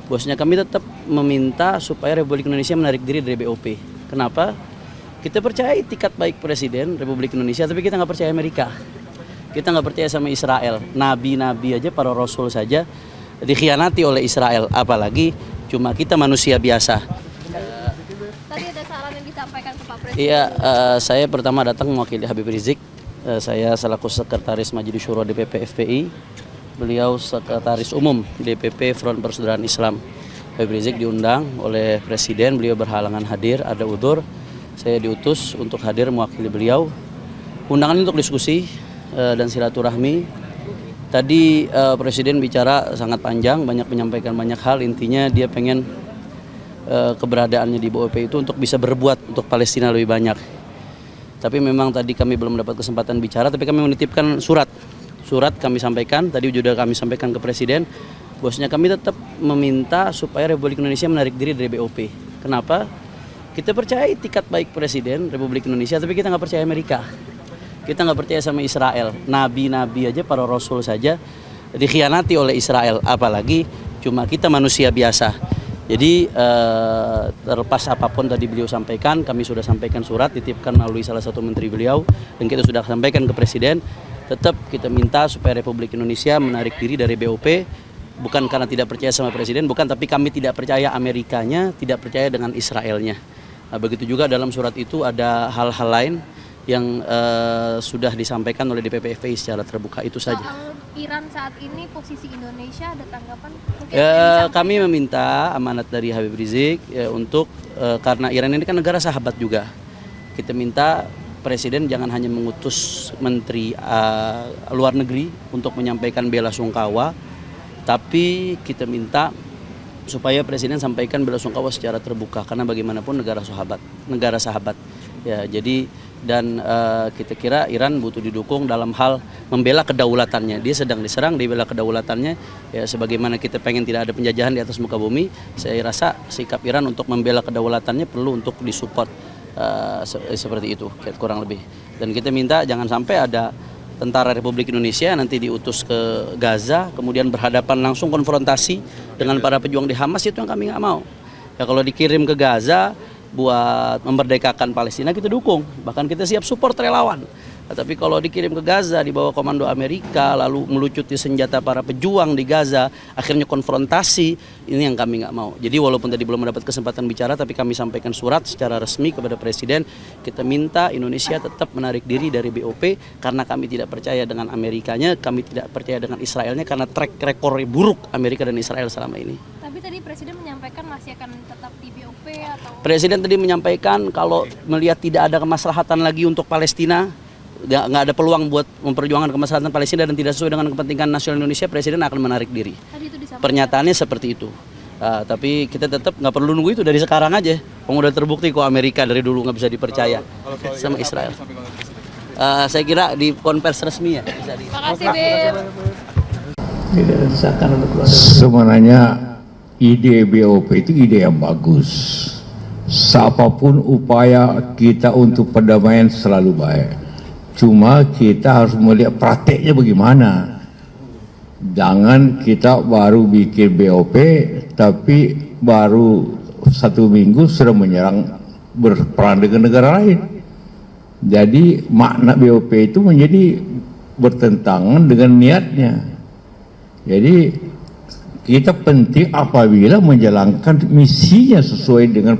Bosnya kami tetap meminta supaya Republik Indonesia menarik diri dari BOP. Kenapa? Kita percaya itikat baik Presiden Republik Indonesia, tapi kita nggak percaya Amerika. Kita nggak percaya sama Israel. Nabi-nabi aja, para rasul saja dikhianati oleh Israel. Apalagi cuma kita manusia biasa. Tadi ada saran yang disampaikan ke Pak Presiden. Iya, saya pertama datang mewakili Habib Rizik. Saya selaku Sekretaris Majelis Syuro DPP FPI. Beliau Sekretaris Umum DPP Front Persaudaraan Islam. Habib Rizik diundang oleh Presiden, beliau berhalangan hadir, ada udzur. Saya diutus untuk hadir mewakili beliau. Undangan untuk diskusi dan silaturahmi. Tadi Presiden bicara sangat panjang, banyak menyampaikan banyak hal. Intinya dia pengen keberadaannya di BOP itu untuk bisa berbuat untuk Palestina lebih banyak. Tapi memang tadi kami belum dapat kesempatan bicara, tapi kami menitipkan surat kami sampaikan, tadi sudah kami sampaikan ke Presiden. Bosnya kami tetap meminta supaya Republik Indonesia menarik diri dari BOP. Kenapa? Kita percaya itikat baik Presiden Republik Indonesia, tapi kita nggak percaya Amerika. Kita nggak percaya sama Israel. Nabi-nabi aja, para rasul saja dikhianati oleh Israel. Apalagi cuma kita manusia biasa. Jadi terlepas apapun tadi beliau sampaikan, kami sudah sampaikan surat, dititipkan melalui salah satu menteri beliau, dan kita sudah sampaikan ke Presiden. Tetap kita minta supaya Republik Indonesia menarik diri dari BOP, bukan karena tidak percaya sama Presiden, bukan, tapi kami tidak percaya Amerikanya, tidak percaya dengan Israelnya. Nah, begitu juga dalam surat itu ada hal-hal lain yang sudah disampaikan oleh DPP FPI secara terbuka, itu saja. Soal Iran saat ini, posisi Indonesia, ada tanggapan? Kami meminta amanat dari Habib Rizik untuk karena Iran ini kan negara sahabat juga. Kita minta Presiden jangan hanya mengutus Menteri Luar Negeri untuk menyampaikan bela sungkawa, tapi kita minta supaya Presiden sampaikan bela sungkawa secara terbuka, karena bagaimanapun negara sahabat. Ya, jadi dan kita kira Iran butuh didukung dalam hal membela kedaulatannya. Dia sedang diserang, dia bela kedaulatannya. Ya, sebagaimana kita pengen tidak ada penjajahan di atas muka bumi, saya rasa sikap Iran untuk membela kedaulatannya perlu untuk disupport seperti itu, kurang lebih. Dan kita minta jangan sampai ada tentara Republik Indonesia nanti diutus ke Gaza, kemudian berhadapan langsung konfrontasi dengan para pejuang di Hamas, itu yang kami nggak mau. Ya, kalau dikirim ke Gaza buat memerdekakan Palestina, kita dukung, bahkan kita siap support relawan. Tapi kalau dikirim ke Gaza di bawah komando Amerika, lalu melucuti senjata para pejuang di Gaza, akhirnya konfrontasi, ini yang kami nggak mau. Jadi walaupun tadi belum mendapat kesempatan bicara, tapi kami sampaikan surat secara resmi kepada Presiden. Kita minta Indonesia tetap menarik diri dari BOP, karena kami tidak percaya dengan Amerikanya, kami tidak percaya dengan Israelnya, karena track record buruk Amerika dan Israel selama ini. Tapi tadi Presiden menyampaikan masih akan tetap di BOP atau? Presiden tadi menyampaikan kalau melihat tidak ada kemaslahatan lagi untuk Palestina, nggak ada peluang buat memperjuangkan kemaslahatan Palestina dan tidak sesuai dengan kepentingan nasional Indonesia, Presiden akan menarik diri. Pernyataannya seperti itu. Tapi kita tetap nggak perlu nunggu itu, dari sekarang aja. Udah terbukti kok Amerika dari dulu nggak bisa dipercaya sama Israel. Saya kira di konversi resmi ya bisa di. Terima kasih, Bib. Sebenarnya ide BOP itu ide yang bagus. Siapapun upaya kita untuk perdamaian selalu baik. Cuma kita harus melihat prakteknya bagaimana. Jangan kita baru bikin BOP, tapi baru 1 minggu sudah menyerang, berperang dengan negara lain. Jadi makna BOP itu menjadi bertentangan dengan niatnya. Jadi kita penting apabila menjalankan misinya sesuai dengan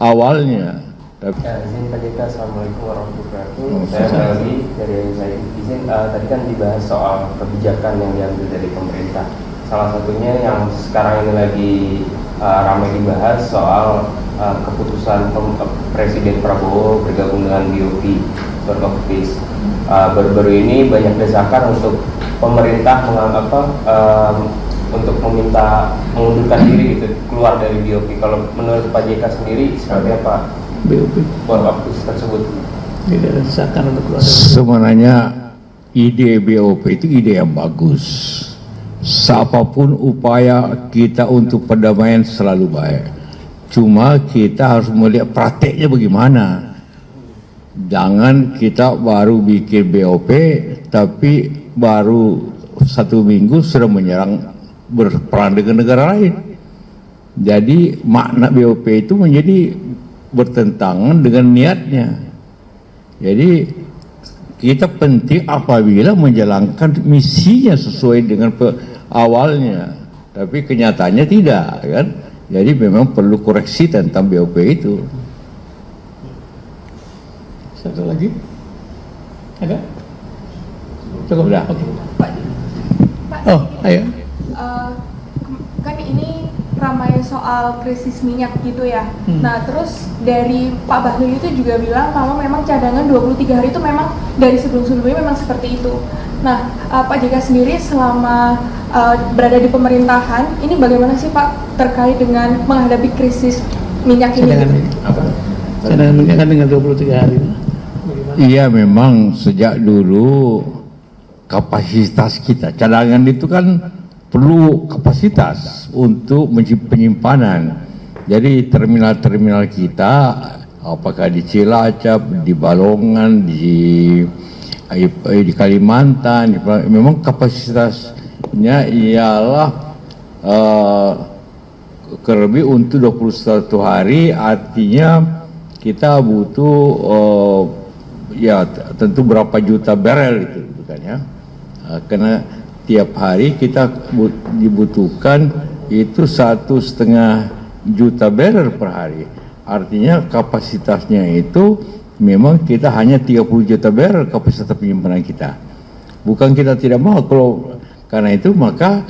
awalnya. Izin tadi kan, Assalamualaikum warahmatullahi wabarakatuh. Saya lagi dari saya izin tadi kan dibahas soal kebijakan yang diambil dari pemerintah. Salah satunya yang sekarang ini lagi ramai dibahas soal keputusan Presiden Prabowo bergabung dengan BOP, Board of Peace. Baru-baru ini banyak desakan untuk pemerintah untuk meminta mengundurkan diri gitu, keluar dari BOP. Kalau menurut Pak JK sendiri seperti apa? BOP tersebut tidak desakan untuk keluar. Sebenarnya ide BOP itu ide yang bagus. Siapapun upaya kita untuk perdamaian selalu baik. Cuma kita harus melihat prakteknya bagaimana. Jangan kita baru bikin BOP, tapi baru 1 minggu sudah menyerang, berperang dengan negara lain. Jadi makna BOP itu menjadi bertentangan dengan niatnya. Jadi kita penting apabila menjalankan misinya sesuai dengan awalnya, tapi kenyataannya tidak, kan? Jadi memang perlu koreksi tentang BOP itu. Satu lagi, ada? Cukup. Udah. Oke. Pak, Oh, ayo. Kan ini ramai soal krisis minyak gitu ya. Hmm. Nah, terus dari Pak Bahlil itu juga bilang kalau memang cadangan 23 hari itu memang dari sebelum-sebelumnya memang seperti itu. Nah, Pak JK sendiri selama berada di pemerintahan, ini bagaimana sih Pak terkait dengan menghadapi krisis minyak ini? Cadangan minyak kan dengan 23 hari. Bagaimana? Iya, memang sejak dulu kapasitas kita, cadangan itu kan perlu kapasitas untuk penyimpanan. Jadi terminal-terminal kita, apakah di Cilacap, di Balongan, di Kalimantan, memang kapasitasnya ialah lebih untuk 21 hari, artinya kita butuh ya tentu berapa juta barel itu kan ya, karena tiap hari kita dibutuhkan itu 1,5 juta barel per hari. Artinya kapasitasnya itu memang kita hanya 30 juta barel kapasitas penyimpanan kita. Bukan kita tidak mau, karena itu maka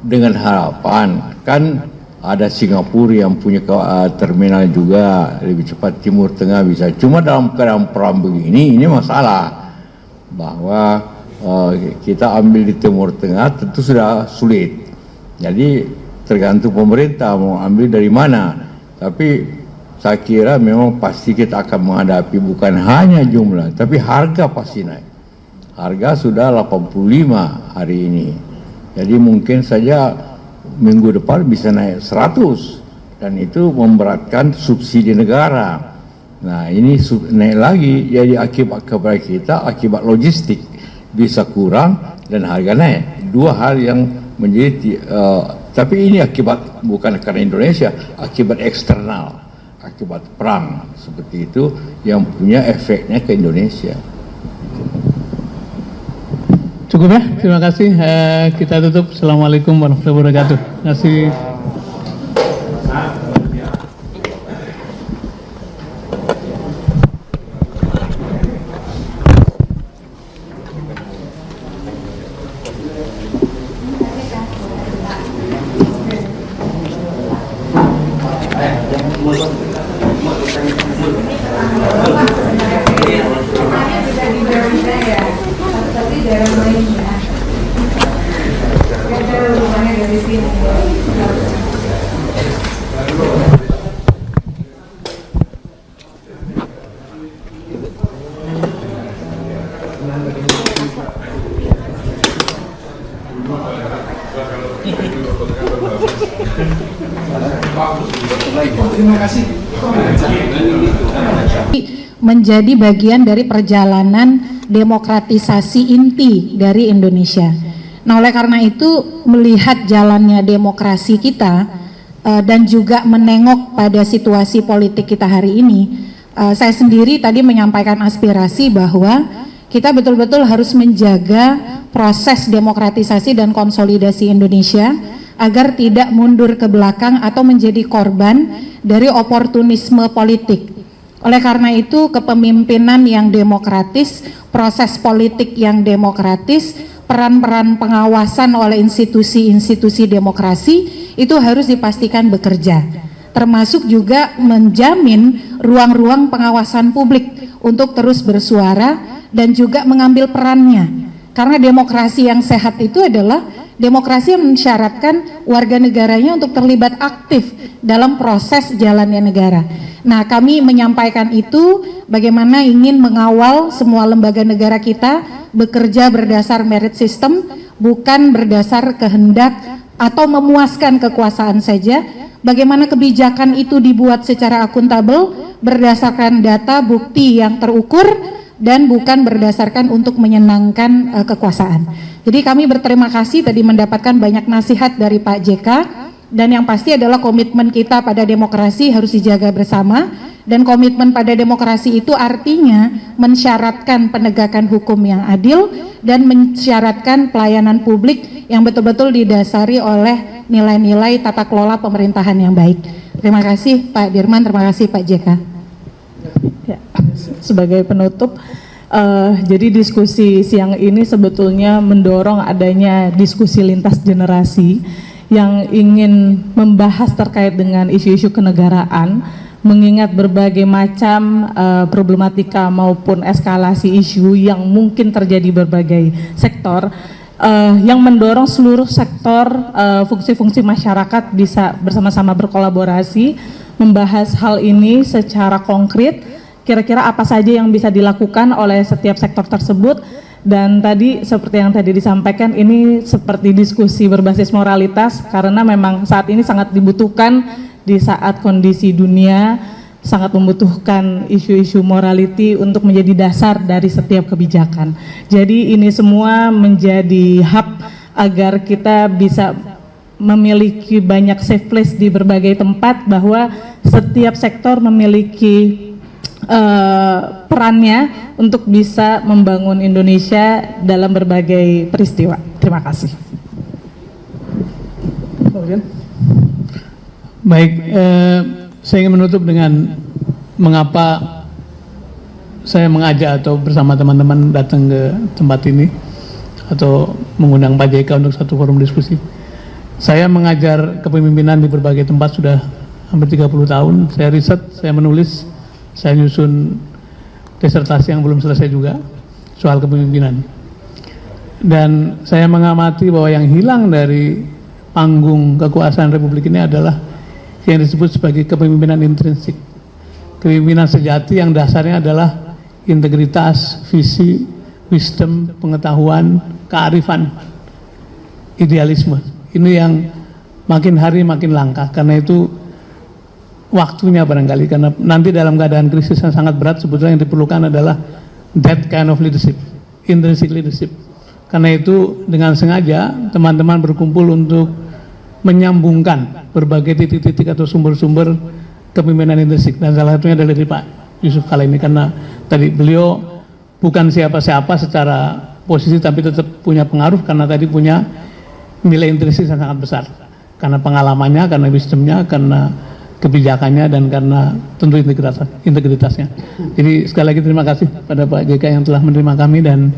dengan harapan kan ada Singapura yang punya terminal juga lebih cepat, Timur Tengah bisa. Cuma dalam keadaan perang begini ini masalah bahwa kita ambil di Timur Tengah tentu sudah sulit. Jadi tergantung pemerintah mau ambil dari mana. Tapi saya kira memang pasti kita akan menghadapi bukan hanya jumlah, tapi harga pasti naik. Harga sudah 85 hari ini. Jadi mungkin saja minggu depan bisa naik 100, dan itu memberatkan subsidi negara. Nah ini naik lagi, jadi akibat kepada kita, akibat logistik bisa kurang dan harga naik. Dua hal yang menjadi tapi ini akibat bukan karena Indonesia, akibat eksternal, akibat perang seperti itu yang punya efeknya ke Indonesia. Cukup ya, terima kasih. Kita tutup. Assalamualaikum warahmatullahi wabarakatuh. Terima kasih. Menjadi bagian dari perjalanan demokratisasi inti dari Indonesia. Nah, oleh karena itu melihat jalannya demokrasi kita dan juga menengok pada situasi politik kita hari ini, saya sendiri tadi menyampaikan aspirasi bahwa kita betul-betul harus menjaga proses demokratisasi dan konsolidasi Indonesia agar tidak mundur ke belakang atau menjadi korban dari oportunisme politik. Oleh karena itu, kepemimpinan yang demokratis, proses politik yang demokratis, peran-peran pengawasan oleh institusi-institusi demokrasi itu harus dipastikan bekerja. Termasuk juga menjamin ruang-ruang pengawasan publik untuk terus bersuara dan juga mengambil perannya. Karena demokrasi yang sehat itu adalah demokrasi yang mensyaratkan warga negaranya untuk terlibat aktif dalam proses jalannya negara. Nah, kami menyampaikan itu bagaimana ingin mengawal semua lembaga negara kita bekerja berdasar merit system, bukan berdasar kehendak atau memuaskan kekuasaan saja. Bagaimana kebijakan itu dibuat secara akuntabel, berdasarkan data, bukti yang terukur, dan bukan berdasarkan untuk menyenangkan kekuasaan. Jadi kami berterima kasih tadi mendapatkan banyak nasihat dari Pak JK Dan yang pasti adalah komitmen kita pada demokrasi harus dijaga bersama, dan komitmen pada demokrasi itu artinya mensyaratkan penegakan hukum yang adil dan mensyaratkan pelayanan publik yang betul-betul didasari oleh nilai-nilai tata kelola pemerintahan yang baik. Terima kasih Pak Dirman, terima kasih Pak JK. Ya, sebagai penutup, jadi diskusi siang ini sebetulnya mendorong adanya diskusi lintas generasi yang ingin membahas terkait dengan isu-isu kenegaraan, mengingat berbagai macam problematika maupun eskalasi isu yang mungkin terjadi di berbagai sektor, yang mendorong seluruh sektor fungsi-fungsi masyarakat bisa bersama-sama berkolaborasi, membahas hal ini secara konkret, kira-kira apa saja yang bisa dilakukan oleh setiap sektor tersebut. Dan tadi seperti yang tadi disampaikan, ini seperti diskusi berbasis moralitas, karena memang saat ini sangat dibutuhkan di saat kondisi dunia sangat membutuhkan isu-isu morality untuk menjadi dasar dari setiap kebijakan. Jadi ini semua menjadi hub agar kita bisa memiliki banyak safe place di berbagai tempat, bahwa setiap sektor memiliki perannya untuk bisa membangun Indonesia dalam berbagai peristiwa. Terima kasih. Baik, saya ingin menutup dengan mengapa saya mengajak atau bersama teman-teman datang ke tempat ini atau mengundang Pak JK untuk satu forum diskusi. Saya mengajar kepemimpinan di berbagai tempat sudah hampir 30 tahun. Saya riset, saya menulis, saya nyusun disertasi yang belum selesai juga soal kepemimpinan. Dan saya mengamati bahwa yang hilang dari panggung kekuasaan Republik ini adalah yang disebut sebagai kepemimpinan intrinsik. Kepemimpinan sejati yang dasarnya adalah integritas, visi, wisdom, pengetahuan, kearifan, idealisme. Ini yang makin hari makin langka, karena itu waktunya barangkali, karena nanti dalam keadaan krisis yang sangat berat sebetulnya yang diperlukan adalah that kind of leadership, intrinsic leadership. Karena itu dengan sengaja teman-teman berkumpul untuk menyambungkan berbagai titik-titik atau sumber-sumber kepemimpinan intrinsik, dan salah satunya adalah dari Pak Yusuf Kala ini, karena tadi beliau bukan siapa-siapa secara posisi, tapi tetap punya pengaruh karena tadi punya nilai intrinsik yang sangat besar, karena pengalamannya, karena wisdomnya, karena kebijakannya, dan karena tentu integritasnya. Jadi sekali lagi terima kasih pada Pak JK yang telah menerima kami, dan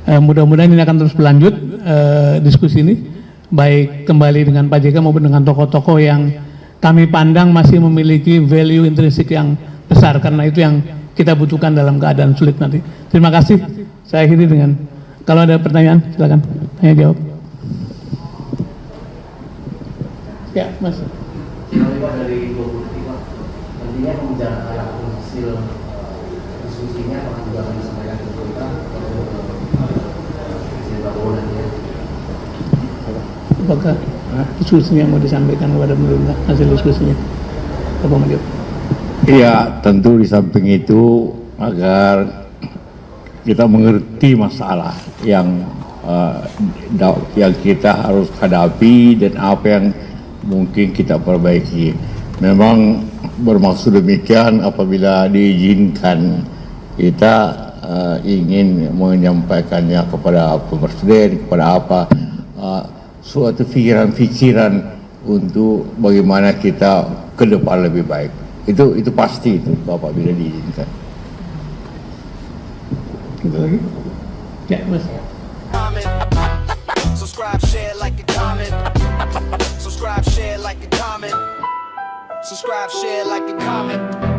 mudah-mudahan ini akan terus berlanjut diskusi ini, baik kembali dengan Pak JK maupun dengan tokoh-tokoh yang kami pandang masih memiliki value intrinsik yang besar, karena itu yang kita butuhkan dalam keadaan sulit nanti. Terima kasih. Saya akhiri dengan, kalau ada pertanyaan silakan tanya jawab. Ya, Mas. Dari 23, nantinya pembicarakan hasil diskusinya akan juga akan disampaikan ke kita Presiden Prabowo nantinya. Apakah diskusinya mau disampaikan kepada pemerintah, hasil diskusinya? Apa menjawab? Iya, tentu di samping itu agar kita mengerti masalah yang kita harus hadapi dan apa yang mungkin kita perbaiki. Memang bermaksud demikian apabila diizinkan kita ingin menyampaikannya kepada Presiden, kepada apa suatu pikiran-pikiran untuk bagaimana kita ke depan lebih baik. Itu pasti itu Bapak bila diizinkan. Gitu lagi? Ya, Mas. Subscribe, share, like a comment. Subscribe, share, like a comment. Subscribe, share, like a comment.